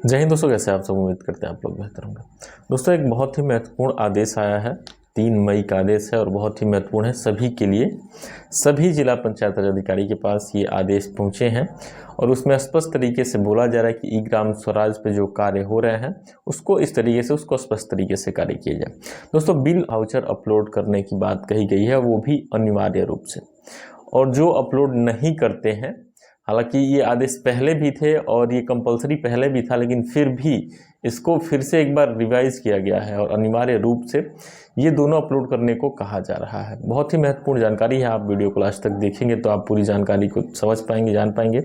जय हिंद दोस्तों, कैसे आप सब। उम्मीद करते हैं आप लोग बेहतर होंगे। दोस्तों, एक बहुत ही महत्वपूर्ण आदेश आया है। 3 मई का आदेश है और बहुत ही महत्वपूर्ण है सभी के लिए। सभी जिला पंचायत राज अधिकारी के पास ये आदेश पहुंचे हैं और उसमें स्पष्ट तरीके से बोला जा रहा है कि ई ग्राम स्वराज पे जो कार्य हो रहे हैं उसको इस तरीके से उसको स्पष्ट तरीके से कार्य किया जाए। दोस्तों, बिल वाउचर अपलोड करने की बात कही गई है, वो भी अनिवार्य रूप से। और जो अपलोड नहीं करते हैं, हालांकि ये आदेश पहले भी थे और ये कंपलसरी पहले भी था, लेकिन फिर भी इसको फिर से एक बार रिवाइज किया गया है और अनिवार्य रूप से ये दोनों अपलोड करने को कहा जा रहा है। बहुत ही महत्वपूर्ण जानकारी है। आप वीडियो को लास्ट तक देखेंगे तो आप पूरी जानकारी को समझ पाएंगे, जान पाएंगे।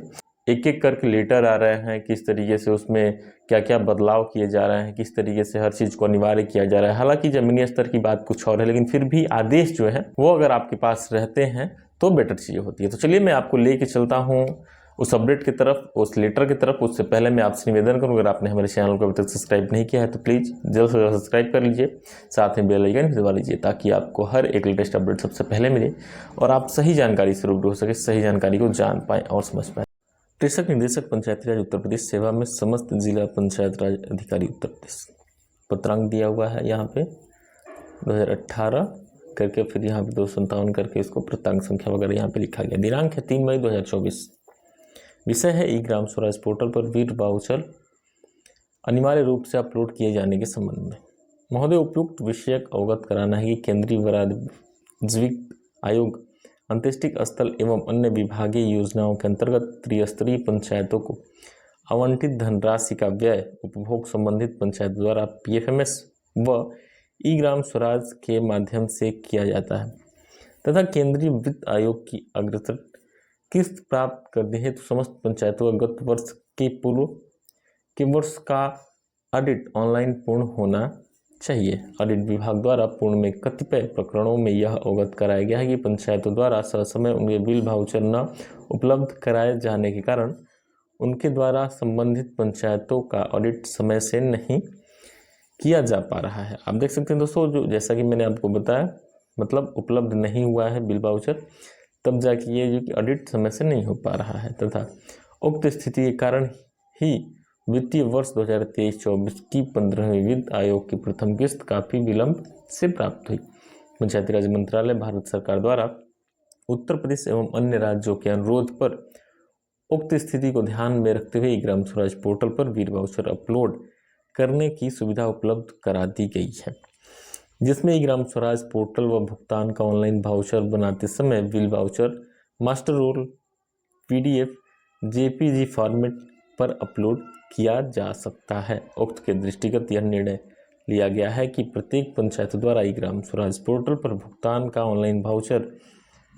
एक एक करके लेटर आ रहे हैं, किस तरीके से उसमें क्या क्या बदलाव किए जा रहे हैं, किस तरीके से हर चीज़ को अनिवार्य किया जा रहा है। हालांकि जमीनी स्तर की बात कुछ और है, लेकिन फिर भी आदेश जो है वो अगर आपके पास रहते हैं तो बेटर चीज़ें होती है। तो चलिए मैं आपको लेके चलता हूँ उस अपडेट की तरफ, उस लेटर की तरफ। उससे पहले मैं आपसे निवेदन करूँ, अगर आपने हमारे चैनल को अभी तक सब्सक्राइब नहीं किया है तो प्लीज़ जल्द से जल्द सब्सक्राइब कर लीजिए, साथ में बेल आइकन भी दबा लीजिए ताकि आपको हर एक लेटेस्ट अपडेट सबसे पहले मिले और आप सही जानकारी से रूबरू हो सके, सही जानकारी को जान पाएँ और समझ पाएँ। प्रेषक निदेशक पंचायती राज उत्तर प्रदेश सेवा में समस्त जिला पंचायत राज अधिकारी उत्तर प्रदेश, पत्रांक दिया हुआ है यहाँ पे 2018 करके, फिर यहाँ पे 257 करके इसको पत्रांक संख्या वगैरह यहाँ पे लिखा गया। दिनांक है 3 मई 2024। विषय है ई ग्राम स्वराज पोर्टल पर बिल वाउचर अनिवार्य रूप से अपलोड किए जाने के संबंध में। महोदय, उपयुक्त विषयक अवगत कराना है कि केंद्रीय वराजीविक आयोग अंत्येष्टि स्थल एवं अन्य विभागीय योजनाओं के अंतर्गत त्रिस्तरीय पंचायतों को आवंटित धनराशि का व्यय उपभोग संबंधित पंचायत द्वारा PFMS व ई ग्राम स्वराज के माध्यम से किया जाता है तथा केंद्रीय वित्त आयोग की अग्रतर किस्त प्राप्त करने हेतु समस्त पंचायतों का गत वर्ष के पूर्व के वर्ष का ऑडिट ऑनलाइन पूर्ण होना चाहिए। ऑडिट विभाग द्वारा पूर्ण में कतिपय प्रकरणों में यह अवगत कराया गया है कि पंचायतों द्वारा ससमय उनके बिल वाउचर न उपलब्ध कराए जाने के कारण उनके द्वारा संबंधित पंचायतों का ऑडिट समय से नहीं किया जा पा रहा है। आप देख सकते हैं दोस्तों, जो जैसा कि मैंने आपको बताया, मतलब उपलब्ध नहीं हुआ है बिल वाउचर, तब जाके ये जो कि ऑडिट समय से नहीं हो पा रहा है तथा उक्त स्थिति के कारण ही वित्तीय वर्ष 2023-24 की 15वीं वित्त आयोग की प्रथम किस्त काफ़ी विलंब से प्राप्त हुई। पंचायती राज मंत्रालय भारत सरकार द्वारा उत्तर प्रदेश एवं अन्य राज्यों के अनुरोध पर उक्त स्थिति को ध्यान में रखते हुए ग्राम स्वराज पोर्टल पर बिल वाउचर अपलोड करने की सुविधा उपलब्ध करा दी गई है, जिसमें ई ग्राम स्वराज पोर्टल व भुगतान का ऑनलाइन वाउचर बनाते समय bill voucher master roll PDF JPG format पर अपलोड किया जा सकता है। उक्त के दृष्टिगत यह निर्णय लिया गया है कि प्रत्येक पंचायत द्वारा ई ग्राम स्वराज पोर्टल पर भुगतान का ऑनलाइन वाउचर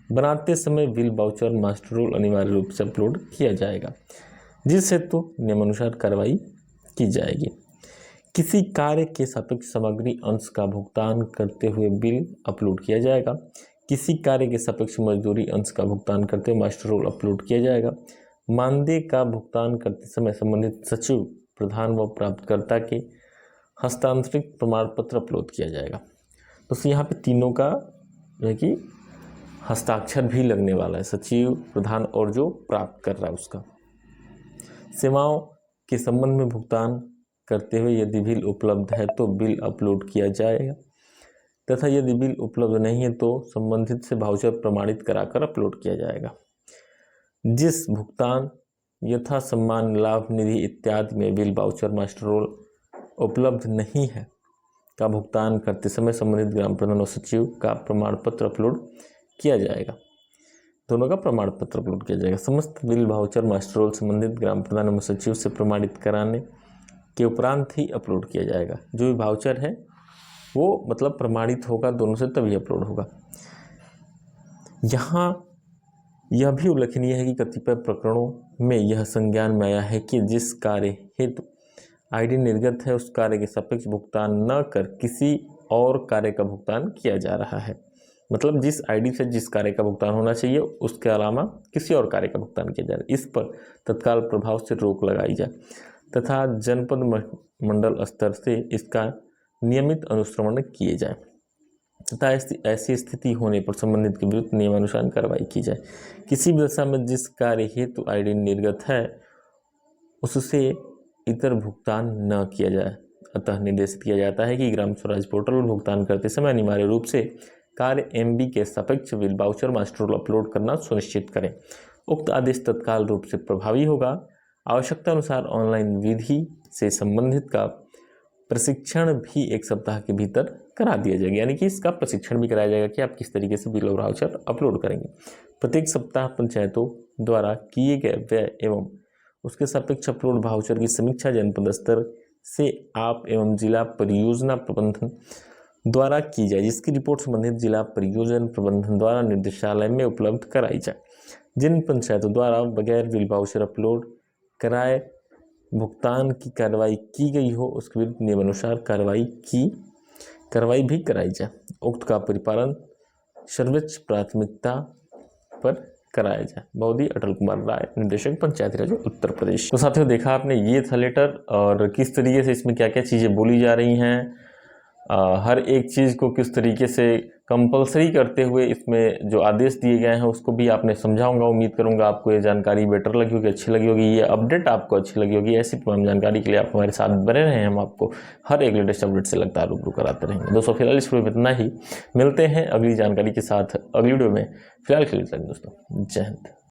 बनाते समय बिल वाउचर मास्टर रोल अनिवार्य रूप से अपलोड किया जाएगा, जिस हेतु नियमानुसार कार्रवाई की जाएगी। किसी कार्य के सापेक्ष सामग्री अंश का भुगतान करते हुए बिल अपलोड किया जाएगा। किसी कार्य के सापेक्ष मजदूरी अंश का भुगतान करते हुए मास्टर रोल अपलोड किया जाएगा। मानदेय का भुगतान करते समय संबंधित सचिव, प्रधान व प्राप्तकर्ता के हस्तांतरित प्रमाण पत्र अपलोड किया जाएगा। तो यहाँ पे तीनों का जो है कि हस्ताक्षर भी लगने वाला है, सचिव, प्रधान और जो प्राप्त कर रहा है उसका। सेवाओं के संबंध में भुगतान करते हुए यदि बिल उपलब्ध है तो बिल अपलोड किया जाएगा तथा यदि बिल उपलब्ध नहीं है तो संबंधित से वाउचर प्रमाणित कराकर अपलोड किया जाएगा। जिस भुगतान यथा सम्मान, लाभ, निधि इत्यादि में बिल वाउचर मास्टर रोल उपलब्ध नहीं है का भुगतान करते समय संबंधित ग्राम प्रधान और सचिव का प्रमाण पत्र अपलोड किया जाएगा। दोनों का प्रमाण पत्र अपलोड किया जाएगा। समस्त बिल वाउचर मास्टर रोल संबंधित ग्राम प्रधान एवं सचिव से प्रमाणित कराने के उपरांत ही अपलोड किया जाएगा। जो भी वाउचर है वो मतलब प्रमाणित होगा दोनों से, तभी अपलोड होगा। यहाँ यह भी उल्लेखनीय है कि कतिपय प्रकरणों में यह संज्ञान में आया है कि जिस कार्य हेतु ID निर्गत है उस कार्य के सापेक्ष भुगतान न कर किसी और कार्य का भुगतान किया जा रहा है। मतलब जिस ID से जिस कार्य का भुगतान होना चाहिए उसके अलावा किसी और कार्य का भुगतान किया जा रहा है, इस पर तत्काल प्रभाव से रोक लगाई जाए तथा जनपद मंडल स्तर से इसका नियमित अनुश्रवण किए जाए तथा ऐसी स्थिति होने पर संबंधित के विरुद्ध नियमानुसार कार्रवाई की जाए। किसी भी दशा में जिस कार्य हेतु ID निर्गत है उससे इतर भुगतान न किया जाए। अतः निर्देशित किया जाता है कि ग्राम स्वराज पोर्टल पर भुगतान करते समय अनिवार्य रूप से कार्य MB के सापेक्ष bill voucher master roll upload करना सुनिश्चित करें। उक्त आदेश तत्काल रूप से प्रभावी होगा। आवश्यकता अनुसार ऑनलाइन विधि से संबंधित का प्रशिक्षण भी 1 सप्ताह के भीतर करा दिया जाएगा, यानी कि इसका प्रशिक्षण भी कराया जाएगा कि आप किस तरीके से बिल और वाउचर अपलोड करेंगे। प्रत्येक सप्ताह पंचायतों द्वारा किए गए व्यय एवं उसके सापेक्ष अपलोड वाउचर की समीक्षा जनपद स्तर से आप एवं जिला परियोजना प्रबंधन द्वारा की जाए, जिसकी रिपोर्ट संबंधित जिला परियोजना प्रबंधन द्वारा निर्देशालय में उपलब्ध कराई जाए। जिन पंचायतों द्वारा बगैर बिल वाउचर अपलोड कराए भुगतान की कार्रवाई की गई हो, उसके विरुद्ध नियमानुसार कार्रवाई भी कराई जाए। उक्त का परिपालन सर्वोच्च प्राथमिकता पर कराया जाए। बौद्धी अटल कुमार राय, निदेशक पंचायती राज उत्तर प्रदेश। तो साथियों, देखा आपने, ये था लेटर और किस तरीके से इसमें क्या क्या चीज़ें बोली जा रही हैं, हर एक चीज़ को किस तरीके से कंपलसरी करते हुए इसमें जो आदेश दिए गए हैं उसको भी आपने समझाऊंगा। उम्मीद करूंगा आपको ये जानकारी बेटर लगी होगी, अच्छी लगी होगी, ये अपडेट आपको अच्छी लगी होगी। ऐसी तमाम जानकारी के लिए आप हमारे साथ बने रहें, हम आपको हर एक लेटेस्ट अपडेट से लगातार रूबरू कराते रहेंगे। दोस्तों, फिलहाल इस वीडियो में इतना ही, मिलते हैं अगली जानकारी के साथ अगली वीडियो में। फिलहाल के लिए दोस्तों, जय हिंद।